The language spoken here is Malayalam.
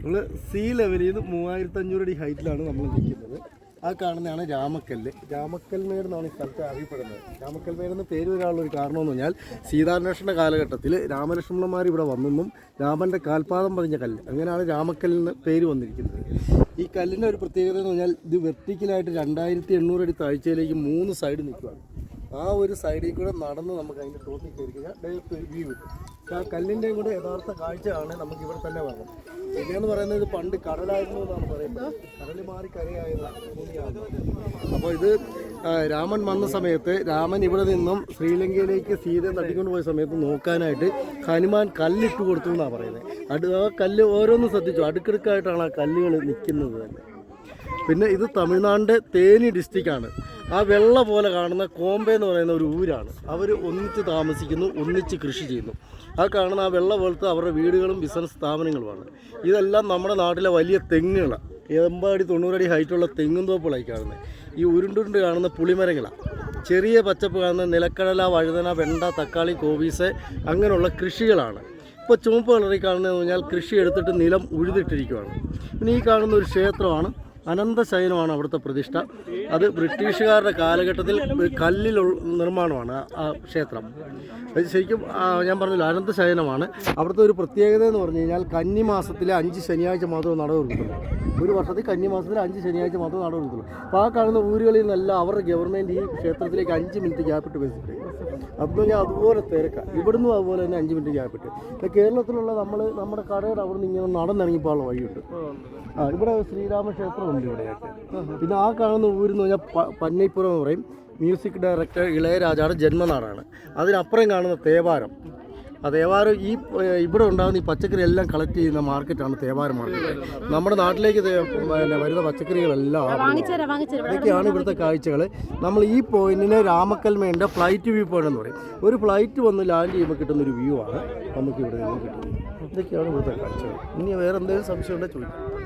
നമ്മൾ സീ ലെവലിൽ നിന്ന് 3500 അടി ഹൈറ്റിലാണ് നമ്മൾ നിൽക്കുന്നത്. ആ കാണുന്നതാണ് രാമക്കല്ല്. രാമക്കൽമേട് എന്നാണ് ഈ സ്ഥലത്ത് അറിയപ്പെടുന്നത്. രാമക്കൽമേട് എന്ന് പേര് വരാനുള്ളൊരു കാരണമെന്ന് പറഞ്ഞാൽ സീതാന്വേഷണ കാലഘട്ടത്തിൽ രാമലക്ഷ്മണന്മാർ ഇവിടെ വന്നെന്നും രാമൻ്റെ കാൽപാദം പതിഞ്ഞ കല്ല്, അങ്ങനെയാണ് രാമക്കല്ലിന് പേര് വന്നിരിക്കുന്നത്. ഈ കല്ലിൻ്റെ ഒരു പ്രത്യേകത എന്ന് പറഞ്ഞാൽ ഇത് വെർട്ടിക്കലായിട്ട് 2800 അടി താഴ്ചയിലേക്ക് 3 സൈഡ് നിൽക്കുകയാണ്. ആ ഒരു സൈഡിൽ കൂടെ നടന്ന് നമുക്ക് അതിൻ്റെ ടോപ്പിൽ കയറി കഴിഞ്ഞാൽ ഡയറക്റ്റ് ഒരു വ്യൂ കിട്ടും. പക്ഷേ ആ കല്ലിൻ്റെയും കൂടെ യഥാർത്ഥ കാഴ്ചയാണ് നമുക്ക് ഇവിടെ തന്നെ വരണം. പിന്നെയെന്ന് പറയുന്നത് ഇത് പണ്ട് കടലായിരുന്നു എന്നാണ് പറയുന്നത്. കടൽ മാറി കരയായതാണ് ഭൂമിയാണ്. അപ്പോൾ ഇത് രാമൻ വന്ന സമയത്ത് രാമൻ ഇവിടെ നിന്നും ശ്രീലങ്കയിലേക്ക് സീതയെ തട്ടിക്കൊണ്ട് പോയ സമയത്ത് നോക്കാനായിട്ട് ഹനുമാൻ കല്ലിട്ട് കൊടുത്തു എന്നാണ് പറയുന്നത്. ആ കല്ല് ഓരോന്നും ശ്രദ്ധിച്ചു, അടുക്കടുക്കായിട്ടാണ് ആ കല്ലുകൾ നിൽക്കുന്നത് തന്നെ. പിന്നെ ഇത് തമിഴ്നാടിൻ്റെ തേനി ഡിസ്ട്രിക്റ്റാണ്. ആ വെള്ള പോലെ കാണുന്ന കോമ്പെ എന്ന് പറയുന്ന ഒരു ഊരാണ്. അവർ ഒന്നിച്ച് താമസിക്കുന്നു, ഒന്നിച്ച് കൃഷി ചെയ്യുന്നു. ആ കാണുന്ന ആ വെള്ള പോലത്തെ അവരുടെ വീടുകളും ബിസിനസ് സ്ഥാപനങ്ങളുമാണ്. ഇതെല്ലാം നമ്മുടെ നാട്ടിലെ വലിയ തെങ്ങുകളാണ്. 80 അടി 90 അടി ഹൈറ്റുള്ള തെങ്ങും തോപ്പുകളായി കാണുന്നത്. ഈ ഉരുണ്ടുരുണ്ട് കാണുന്ന പുളിമരങ്ങളാണ്. ചെറിയ പച്ചപ്പ് കാണുന്ന നിലക്കടല, വഴുതന, വെണ്ട, തക്കാളി, കോവീസ് അങ്ങനെയുള്ള കൃഷികളാണ്. ഇപ്പോൾ ചുവപ്പ് കളറിൽ കാണുന്നതെന്ന് പറഞ്ഞാൽ കൃഷി എടുത്തിട്ട് നിലം ഉഴുതിട്ടിരിക്കുകയാണ്. പിന്നെ ഈ കാണുന്ന ഒരു ക്ഷേത്രമാണ്, അനന്തശയനമാണ് അവിടുത്തെ പ്രതിഷ്ഠ. അത് ബ്രിട്ടീഷുകാരുടെ കാലഘട്ടത്തിൽ കല്ലിലുള്ള നിർമ്മാണമാണ് ആ ക്ഷേത്രം. അത് ശരിക്കും ഞാൻ പറഞ്ഞില്ല, അനന്തശയനമാണ്. അവിടുത്തെ ഒരു പ്രത്യേകത എന്ന് പറഞ്ഞു കഴിഞ്ഞാൽ കന്നിമാസത്തിലെ 5 ശനിയാഴ്ച മാത്രമേ നട തുറക്കത്തുള്ളൂ. ഒരു വർഷത്തിൽ കന്നിമാസത്തിൽ 5 ശനിയാഴ്ച മാത്രമേ നട തുറക്കത്തുള്ളൂ. അപ്പോൾ ആ കാണുന്ന ഊരുകളിൽ നിന്നെല്ലാം അവരുടെ ഗവൺമെൻറ് ഈ ക്ഷേത്രത്തിലേക്ക് 5 മിനിറ്റ് ഗ്യാപ്പിട്ട് വെച്ചിട്ട് അപ്പോൾ ഞാൻ അതുപോലെ തിരക്കാം. ഇവിടുന്ന് അതുപോലെ തന്നെ 5 മിനിറ്റ് ഗ്യാപ്പിട്ട്. ഇപ്പോൾ കേരളത്തിലുള്ള നമ്മുടെ കടയുടെ അവിടെ നിന്ന് ഇങ്ങനെ നടന്നിറങ്ങിപ്പോയുള്ള വഴിയുണ്ട്. ഇവിടെ ശ്രീരാമക്ഷേത്രമുണ്ട് ഇവിടെയായിട്ട്. പിന്നെ ആ കാണുന്ന ഊരെന്ന് പറഞ്ഞാൽ പന്നൈപ്പുറം എന്ന് പറയും. മ്യൂസിക് ഡയറക്ടർ ഇളയരാജയുടെ ജന്മനാടാണ്. അതിനപ്പുറം കാണുന്ന തേവാരം. ആ തേവാരം ഇവിടെ ഉണ്ടാകുന്ന ഈ പച്ചക്കറി എല്ലാം കളക്ട് ചെയ്യുന്ന മാർക്കറ്റാണ് തേവാരം മാർക്കറ്റ്. നമ്മുടെ നാട്ടിലേക്ക് വരുന്ന പച്ചക്കറികളെല്ലാം ഇതൊക്കെയാണ് ഇവിടുത്തെ കാഴ്ചകൾ. നമ്മൾ ഈ പോയിന്റിനെ രാമക്കൽമേൻ്റെ ഫ്ലൈറ്റ് വ്യൂ പോയിന്റ് എന്ന് പറയും. ഒരു ഫ്ലൈറ്റ് വന്ന് ലാൻഡ് ചെയ്യുമ്പോൾ കിട്ടുന്നൊരു വ്യൂ ആണ് നമുക്ക് ഇവിടെ നിന്ന് കിട്ടുന്നത്. ഇതൊക്കെയാണ് ഇവിടുത്തെ കാഴ്ചകൾ. ഇനി വേറെ എന്തെങ്കിലും സംശയം ഉണ്ടെങ്കിൽ ചോദിക്കും.